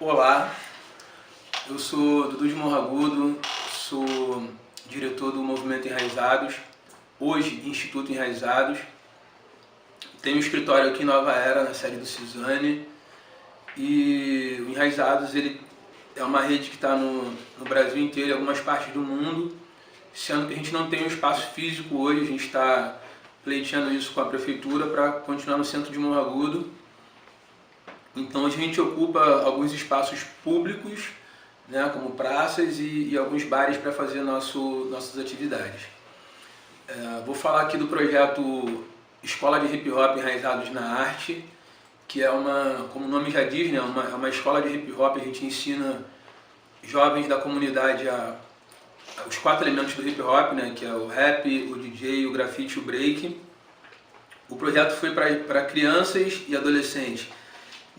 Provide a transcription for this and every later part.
Olá, eu sou Dudu de Morragudo, sou diretor do Movimento Enraizados, hoje Instituto Enraizados. Tenho um escritório aqui em Nova Era, na sede do Cisane, e o Enraizados ele é uma rede que está no Brasil inteiro, em algumas partes do mundo, sendo que a gente não tem um espaço físico hoje, a gente está pleiteando isso com a prefeitura para continuar no centro de Morragudo. Então a gente ocupa alguns espaços públicos, né, como praças e alguns bares para fazer nossas atividades. Vou falar aqui do projeto Escola de Hip Hop Enraizados na Arte, que é como o nome já diz, né, uma escola de hip hop. A gente ensina jovens da comunidade os 4 elementos do hip hop, né, que é o rap, o DJ, o grafite e o break. O projeto foi para crianças e adolescentes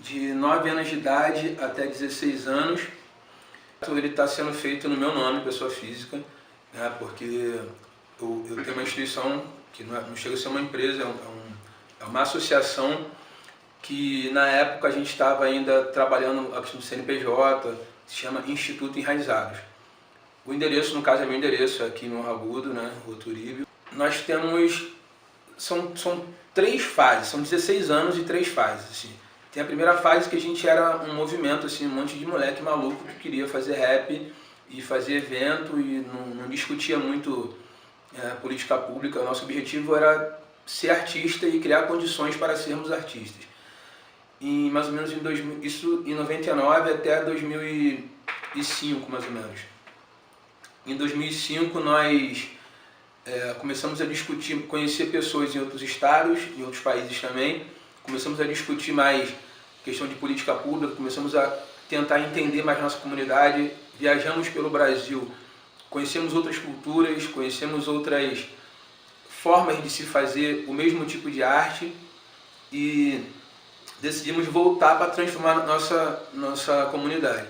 de 9 anos de idade até 16 anos. Ele está sendo feito no meu nome, pessoa física, né, porque eu tenho uma instituição que não chega a ser uma empresa, é uma associação que na época a gente estava ainda trabalhando aqui no CNPJ, se chama Instituto Enraizados. O endereço, no caso é meu endereço, é aqui no Morragudo, né, Rua Turíbio. Nós temos, são 3 fases, são 16 anos e 3 fases, assim. Tem a primeira fase que a gente era um movimento, assim, um monte de moleque maluco que queria fazer rap e fazer evento e não discutia muito política pública. O nosso objetivo era ser artista e criar condições para sermos artistas. E mais ou menos isso em 99 até 2005, mais ou menos. Em 2005 nós começamos a discutir, conhecer pessoas em outros estados, em outros países também. Começamos a discutir mais questão de política pública, começamos a tentar entender mais nossa comunidade, viajamos pelo Brasil, conhecemos outras culturas, conhecemos outras formas de se fazer o mesmo tipo de arte e decidimos voltar para transformar nossa comunidade.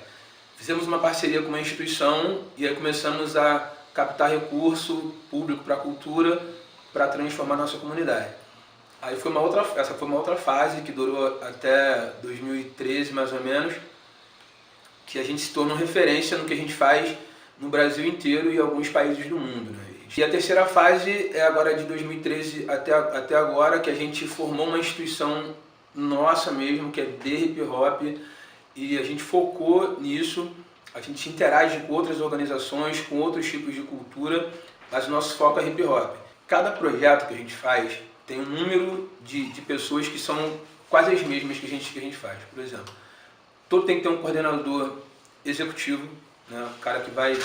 Fizemos uma parceria com uma instituição e aí começamos a captar recurso público para a cultura para transformar nossa comunidade. Aí essa foi uma outra fase que durou até 2013 mais ou menos, que a gente se tornou referência no que a gente faz no Brasil inteiro e em alguns países do mundo, né? E a terceira fase é agora de 2013 até agora, que a gente formou uma instituição nossa mesmo, que é de hip hop, e a gente focou nisso. A gente interage com outras organizações, com outros tipos de cultura, mas o nosso foco é hip hop. Cada projeto que a gente faz tem um número de pessoas que são quase as mesmas que a gente faz. Por exemplo, todo tem que ter um coordenador executivo, né, o cara que vai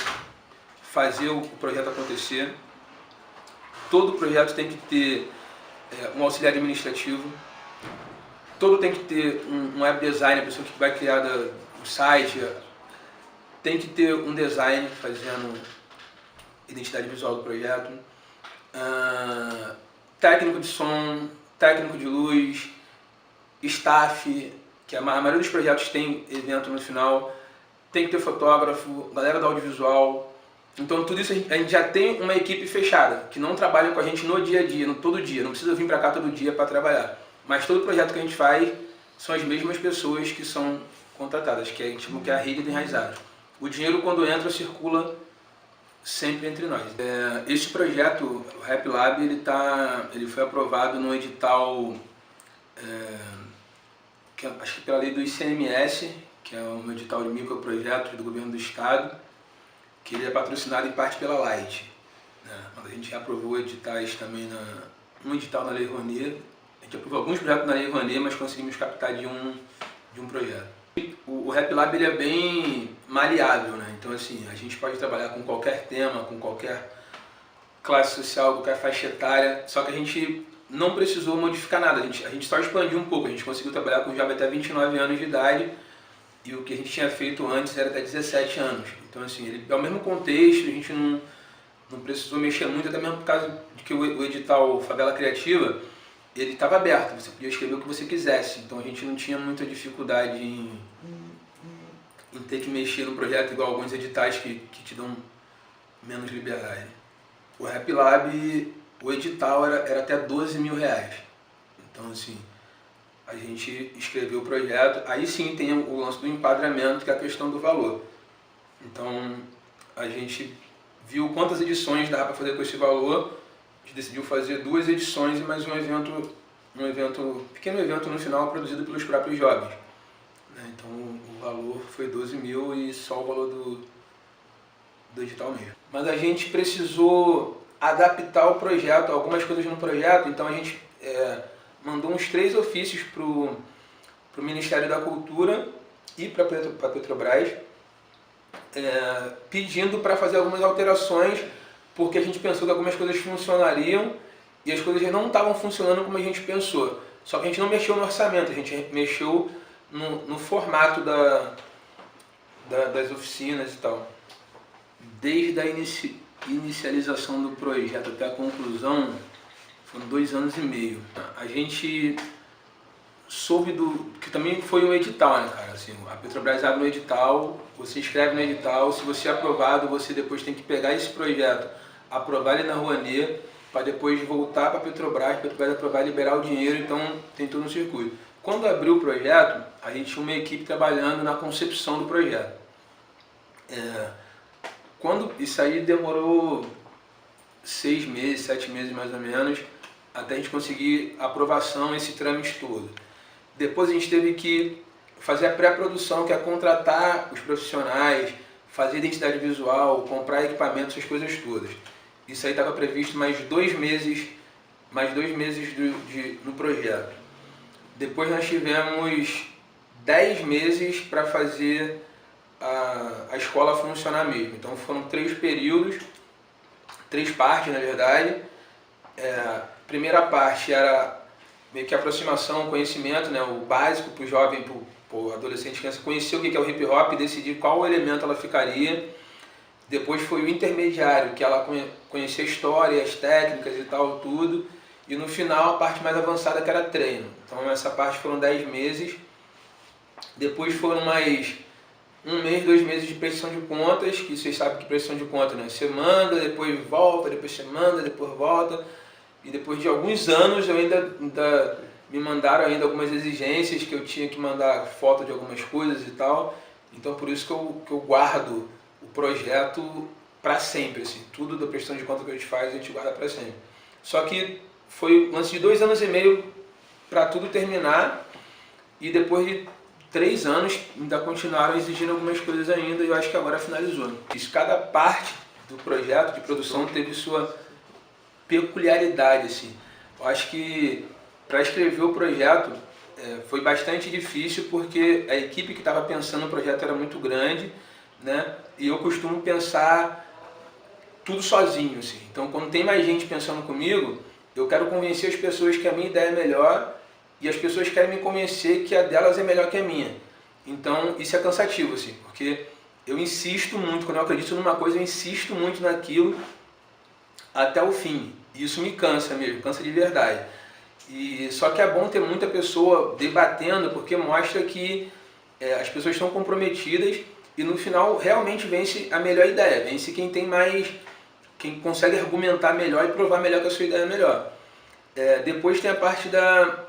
fazer o projeto acontecer. Todo projeto tem que ter um auxiliar administrativo. Todo tem que ter um web designer, a pessoa que vai criar o site. Tem que ter um design fazendo identidade visual do projeto. Técnico de som, técnico de luz, staff, que a maioria dos projetos tem evento no final, tem que ter fotógrafo, galera do audiovisual. Então tudo isso a gente já tem uma equipe fechada, que não trabalha com a gente no dia a dia, todo dia, não precisa vir para cá todo dia para trabalhar. Mas todo projeto que a gente faz são as mesmas pessoas que são contratadas, que a gente chama que é a rede do Enraizados. O dinheiro, quando entra, circula sempre entre nós. Esse projeto, o Rap Lab, ele foi aprovado no edital, acho que pela lei do ICMS, que é um edital de microprojetos do governo do estado, que ele é patrocinado em parte pela Light, né? Mas a gente já aprovou editais também, um edital na Lei Rouanet. A gente aprovou alguns projetos na Lei Rouanet, mas conseguimos captar de um projeto. O Rap Lab ele é bem maleável, né? Então assim, a gente pode trabalhar com qualquer tema, com qualquer classe social, qualquer faixa etária, só que a gente não precisou modificar nada, a gente só expandiu um pouco, a gente conseguiu trabalhar com jovem até 29 anos de idade, e o que a gente tinha feito antes era até 17 anos. Então assim, ele é o mesmo contexto, a gente não precisou mexer muito, até mesmo por causa de que o edital Favela Criativa, ele estava aberto, você podia escrever o que você quisesse, então a gente não tinha muita dificuldade em ter que mexer no projeto igual alguns editais que te dão menos liberdade. O Rap Lab, o edital era até R$12 mil. Então assim, a gente escreveu o projeto, aí sim tem o lance do enquadramento, que é a questão do valor. Então, a gente viu quantas edições dava para fazer com esse valor, a gente decidiu fazer 2 edições e mais um pequeno evento no final, produzido pelos próprios jovens. Então, o valor foi 12 mil e só o valor do edital mesmo. Mas a gente precisou adaptar o projeto, algumas coisas no projeto, então a gente mandou uns 3 ofícios para o Ministério da Cultura e para a Petrobras, pedindo para fazer algumas alterações, porque a gente pensou que algumas coisas funcionariam e as coisas não estavam funcionando como a gente pensou. Só que a gente não mexeu no orçamento, a gente mexeu no formato das oficinas e tal. Desde a inicialização do projeto até a conclusão, foram 2 anos e meio. A gente soube que também foi um edital, né, cara? Assim, a Petrobras abre um edital, você escreve no edital, se você é aprovado, você depois tem que pegar esse projeto, aprovar ele na Rouanet, para depois voltar para a Petrobras aprovar e liberar o dinheiro, então tem todo um circuito. Quando abriu o projeto, a gente tinha uma equipe trabalhando na concepção do projeto. Isso aí demorou 6 meses, 7 meses mais ou menos, até a gente conseguir a aprovação, esse trâmite todo. Depois a gente teve que fazer a pré-produção, que é contratar os profissionais, fazer identidade visual, comprar equipamento, essas coisas todas. Isso aí estava previsto mais 2 meses no projeto. Depois nós tivemos 10 meses para fazer a escola funcionar mesmo. Então foram 3 períodos, 3 partes na verdade. A primeira parte era meio que aproximação, conhecimento, né, o básico para o jovem, para o adolescente, criança, conhecer o que é o hip hop, decidir qual elemento ela ficaria. Depois foi o intermediário, que ela conhecia a história, as técnicas e tal, tudo. E no final a parte mais avançada, que era treino. Então essa parte foram 10 meses. Depois foram mais 1 mês, 2 meses de prestação de contas, que vocês sabem que prestação de contas, né? Você manda, depois volta, depois você manda, depois volta. E depois de alguns anos eu ainda me mandaram ainda algumas exigências, que eu tinha que mandar foto de algumas coisas e tal. Então por isso que eu guardo o projeto para sempre, assim. Tudo da prestação de contas que a gente faz, a gente guarda para sempre. Só que foi um lance de 2 anos e meio para tudo terminar, e depois de 3 anos ainda continuaram exigindo algumas coisas ainda, e eu acho que agora finalizou. Isso, cada parte do projeto de produção teve sua peculiaridade, assim. Eu acho que para escrever o projeto foi bastante difícil, porque a equipe que estava pensando no projeto era muito grande, né? E eu costumo pensar tudo sozinho, assim. Então quando tem mais gente pensando comigo, eu quero convencer as pessoas que a minha ideia é melhor, e as pessoas querem me convencer que a delas é melhor que a minha. Então isso é cansativo, assim, porque eu insisto muito, quando eu acredito numa coisa, eu insisto muito naquilo até o fim. E isso me cansa mesmo, cansa de verdade. Só que é bom ter muita pessoa debatendo, porque mostra que as pessoas estão comprometidas, e no final realmente vence a melhor ideia, vence quem tem mais, quem consegue argumentar melhor e provar melhor que a sua ideia é melhor. Depois tem a parte da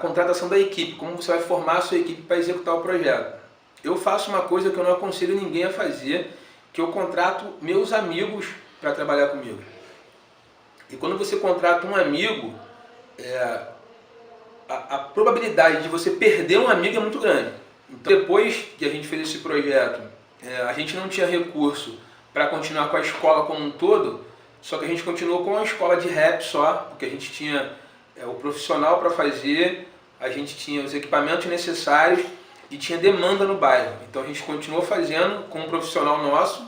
contratação da equipe, como você vai formar a sua equipe para executar o projeto. Eu faço uma coisa que eu não aconselho ninguém a fazer, que eu contrato meus amigos para trabalhar comigo. E quando você contrata um amigo, a probabilidade de você perder um amigo é muito grande. Então, depois que a gente fez esse projeto, a gente não tinha recurso para continuar com a escola como um todo, só que a gente continuou com a escola de rap só, porque a gente tinha o profissional para fazer, a gente tinha os equipamentos necessários e tinha demanda no bairro. Então a gente continuou fazendo com um profissional nosso,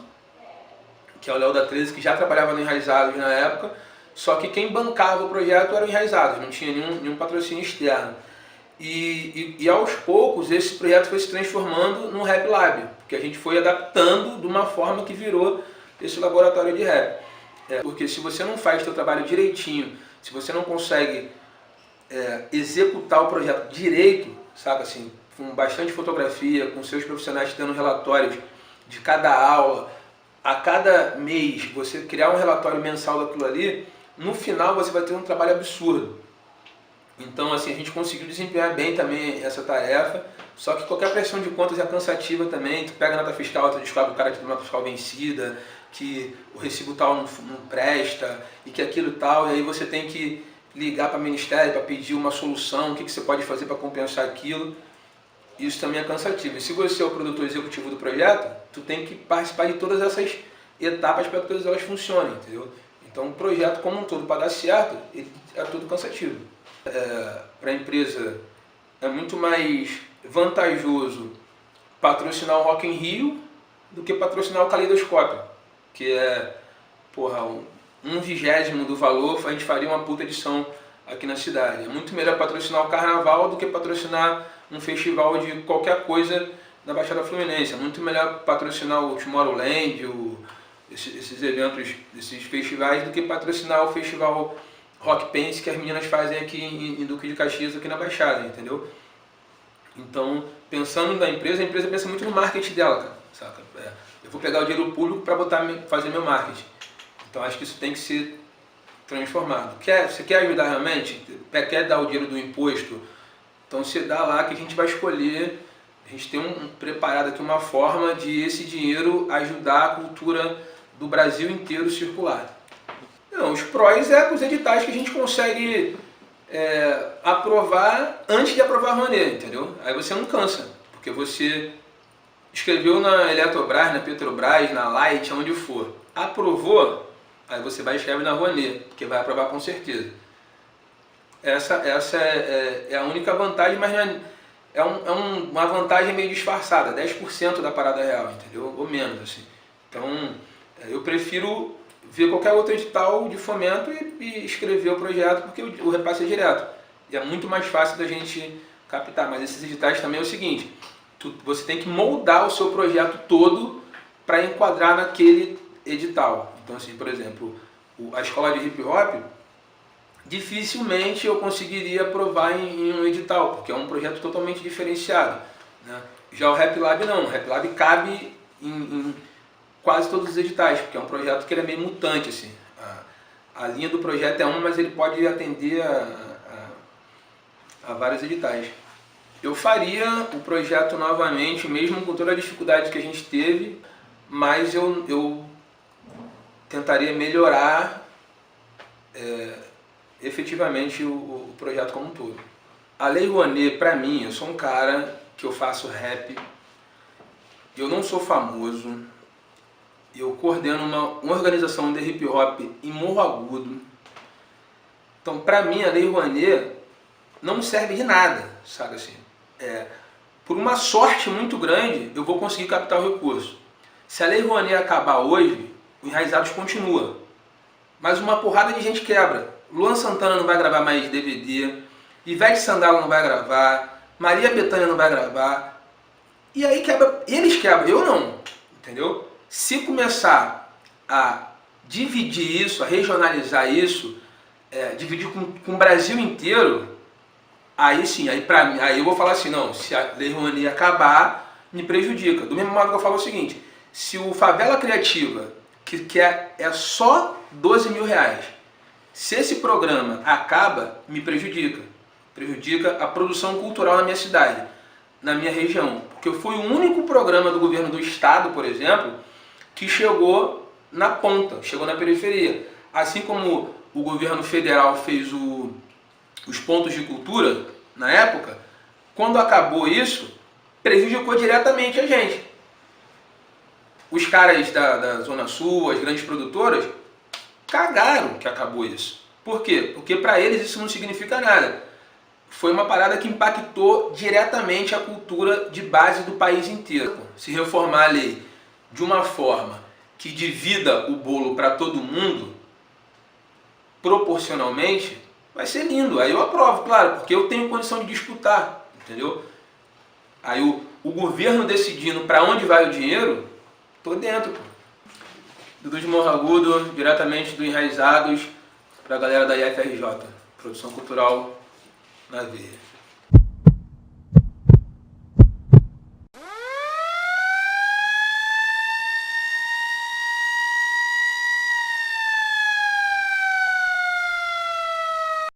que é o Léo da 13, que já trabalhava no Enraizados na época, só que quem bancava o projeto era o Enraizados, não tinha nenhum patrocínio externo. E aos poucos esse projeto foi se transformando num Rap Lab, porque a gente foi adaptando de uma forma que virou esse laboratório de rap. Porque se você não faz seu trabalho direitinho, se você não consegue executar o projeto direito, sabe assim, com bastante fotografia, com seus profissionais dando relatórios de cada aula, a cada mês você criar um relatório mensal daquilo ali, no final você vai ter um trabalho absurdo. Então, assim, a gente conseguiu desempenhar bem também essa tarefa, só que qualquer pressão de contas é cansativa também. Tu pega a nota fiscal, tu descobre que o cara tem uma nota fiscal vencida, que o recibo tal não presta, e que aquilo tal, e aí você tem que ligar para o Ministério para pedir uma solução, o que você pode fazer para compensar aquilo. Isso também é cansativo. E se você é o produtor executivo do projeto, tu tem que participar de todas essas etapas para que todas elas funcionem, entendeu? Então, o projeto como um todo, para dar certo, ele é tudo cansativo. Para a empresa, é muito mais vantajoso patrocinar o Rock in Rio do que patrocinar o Caleidoscópio, que é, porra, 1/20 do valor, a gente faria uma puta edição aqui na cidade. É muito melhor patrocinar o Carnaval do que patrocinar um festival de qualquer coisa na Baixada Fluminense. É muito melhor patrocinar o Tomorrowland, esses eventos, esses festivais, do que patrocinar o festival Rock Paints que as meninas fazem aqui em Duque de Caxias, aqui na Baixada, entendeu? Então, pensando na empresa, a empresa pensa muito no marketing dela, cara, saca? Eu vou pegar o dinheiro público para fazer meu marketing. Então, acho que isso tem que ser transformado. Você quer ajudar realmente? Quer dar o dinheiro do imposto? Então, você dá lá que a gente vai escolher. A gente tem preparado aqui uma forma de esse dinheiro ajudar a cultura do Brasil inteiro circular. Não, os prós é os editais que a gente consegue aprovar antes de aprovar a Rouanet, entendeu? Aí você não cansa, porque você escreveu na Eletrobras, na Petrobras, na Light, onde for. Aprovou, aí você vai e escreve na Rouanet, porque vai aprovar com certeza. Essa é a única vantagem, mas uma vantagem meio disfarçada, 10% da parada real, entendeu? Ou menos, assim. Então, eu prefiro ver qualquer outro edital de fomento e escrever o projeto, porque o repasse é direto. E é muito mais fácil da gente captar. Mas esses editais também é o seguinte, você tem que moldar o seu projeto todo para enquadrar naquele edital. Então, assim, por exemplo, a escola de hip hop, dificilmente eu conseguiria aprovar em um edital, porque é um projeto totalmente diferenciado, né? Já o Rap Lab não, o Rap Lab cabe em quase todos os editais, porque é um projeto que ele é meio mutante, assim. A linha do projeto é uma, mas ele pode atender a vários editais. Eu faria o projeto novamente, mesmo com toda a dificuldade que a gente teve, mas eu tentaria melhorar efetivamente o projeto como um todo. A Lei Rouanet, para mim, eu sou um cara que eu faço rap, eu não sou famoso, eu coordeno uma organização de hip hop em Morro Agudo. Então, para mim, a Lei Rouanet não serve de nada, sabe assim? Por uma sorte muito grande, eu vou conseguir captar o recurso. Se a Lei Rouanet acabar hoje, o Enraizados continua. Mas uma porrada de gente quebra. Luan Santana não vai gravar mais DVD, Ivete Sangalo não vai gravar, Maria Bethânia não vai gravar. E aí quebra, eles quebram, eu não, entendeu? Se começar a dividir isso, a regionalizar isso, dividir com o Brasil inteiro, aí sim, aí eu vou falar assim, não, se a Lei Rouanet acabar, me prejudica. Do mesmo modo que eu falo o seguinte, se o Favela Criativa, que é só R$12.000, se esse programa acaba, me prejudica. Prejudica a produção cultural na minha cidade, na minha região. Porque foi o único programa do governo do estado, por exemplo, que chegou na ponta, chegou na periferia. Assim como o governo federal fez os pontos de cultura, na época, quando acabou isso, prejudicou diretamente a gente. Os caras da Zona Sul, as grandes produtoras, cagaram que acabou isso. Por quê? Porque para eles isso não significa nada. Foi uma parada que impactou diretamente a cultura de base do país inteiro. Se reformar a lei de uma forma que divida o bolo para todo mundo, proporcionalmente, vai ser lindo. Aí eu aprovo, claro, porque eu tenho condição de disputar, entendeu? Aí o governo decidindo para onde vai o dinheiro, tô dentro, pô. Dudu de Morro Agudo, diretamente do Enraizados, para a galera da IFRJ, produção cultural na veia.